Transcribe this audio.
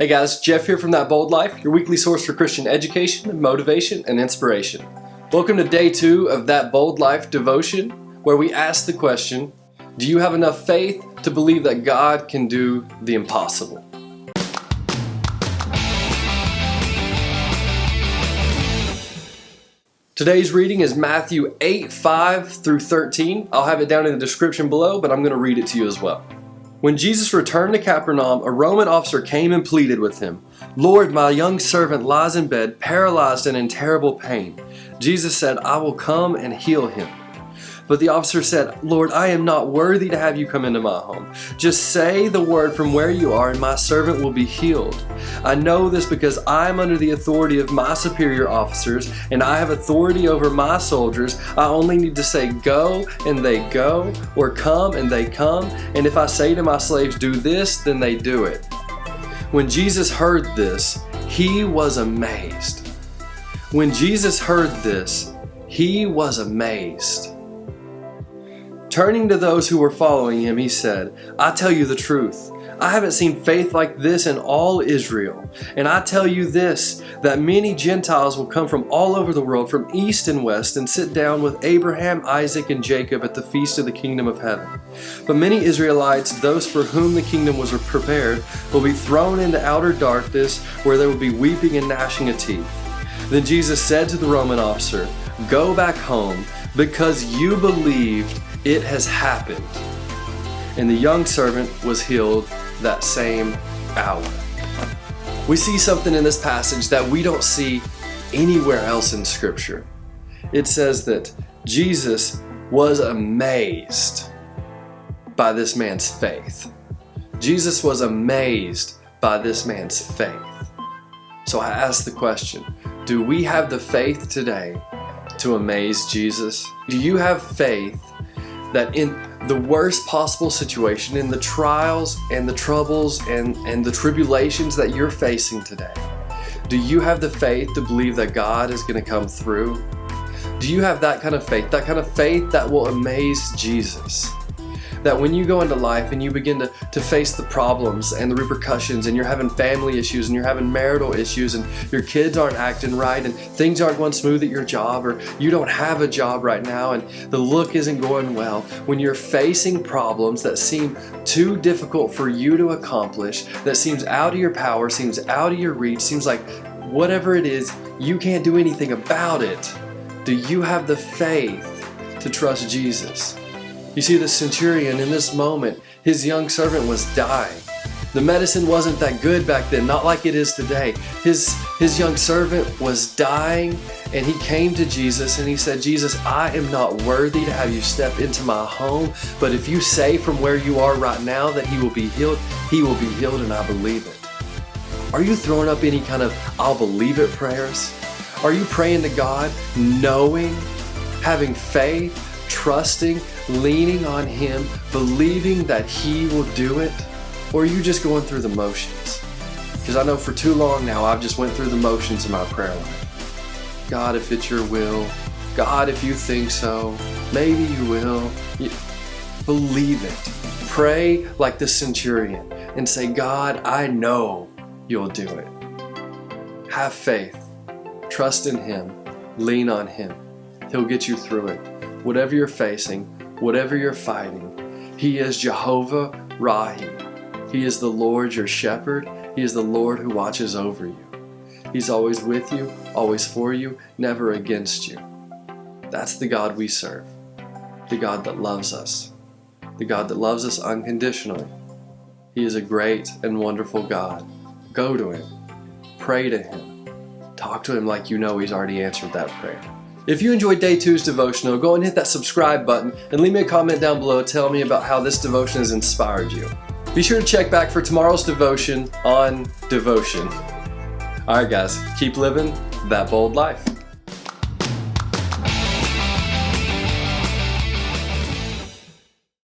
Hey guys, Jeff here from That Bold Life, your weekly source for Christian education, motivation, and inspiration. Welcome to day 2 of That Bold Life devotion, where we ask the question, do you have enough faith to believe that God can do the impossible? Today's reading is Matthew 8:5 through 13. I'll have it down in the description below, but I'm going to read it to you as well. When Jesus returned to Capernaum, a Roman officer came and pleaded with him, "Lord, my young servant lies in bed, paralyzed and in terrible pain." Jesus said, "I will come and heal him." But the officer said, "Lord, I am not worthy to have you come into my home. Just say the word from where you are and my servant will be healed. I know this because I am under the authority of my superior officers and I have authority over my soldiers. I only need to say go and they go, or come and they come. And if I say to my slaves, do this, then they do it." When Jesus heard this, he was amazed. When Jesus heard this, he was amazed. Turning to those who were following him, he said, "I tell you the truth. I haven't seen faith like this in all Israel. And I tell you this, that many Gentiles will come from all over the world, from east and west, and sit down with Abraham, Isaac, and Jacob at the feast of the kingdom of heaven. But many Israelites, those for whom the kingdom was prepared, will be thrown into outer darkness, where there will be weeping and gnashing of teeth." Then Jesus said to the Roman officer, "Go back home, because you believed, it has happened." And the young servant was healed that same hour. We see something in this passage that we don't see anywhere else in Scripture. It says that Jesus was amazed by this man's faith. Jesus was amazed by this man's faith. So I ask the question, do we have the faith today to amaze Jesus? Do you have faith that in the worst possible situation, in the trials and the troubles and the tribulations that you're facing today, do you have the faith to believe that God is going to come through? Do you have that kind of faith that will amaze Jesus? That when you go into life and you begin to face the problems and the repercussions, and you're having family issues and you're having marital issues and your kids aren't acting right and things aren't going smooth at your job, or you don't have a job right now and the look isn't going well, when you're facing problems that seem too difficult for you to accomplish, that seems out of your power, seems out of your reach, seems like whatever it is, you can't do anything about it, do you have the faith to trust Jesus? You see, the centurion in this moment, his young servant was dying. The medicine wasn't that good back then, not like it is today. His young servant was dying, and he came to Jesus and he said, "Jesus, I am not worthy to have you step into my home, but if you say from where you are right now that he will be healed, and I believe it." Are you throwing up any kind of "I'll believe it" prayers? Are you praying to God knowing, having faith, trusting, leaning on him, believing that he will do it? Or are you just going through the motions? Because I know for too long now I've just went through the motions in my prayer life. God, if it's your will. God, if you think so. Maybe you will. Believe it. Pray like the centurion and say, "God, I know you'll do it." Have faith. Trust in him. Lean on him. He'll get you through it. Whatever you're facing, whatever you're fighting, he is Jehovah Rahi. He is the Lord your shepherd. He is the Lord who watches over you. He's always with you, always for you, never against you. That's the God we serve. The God that loves us. The God that loves us unconditionally. He is a great and wonderful God. Go to him. Pray to him. Talk to him like you know he's already answered that prayer. If you enjoyed day 2's devotional, go and hit that subscribe button and leave me a comment down below telling me about how this devotion has inspired you. Be sure to check back for tomorrow's devotion on devotion. Alright guys, keep living that bold life.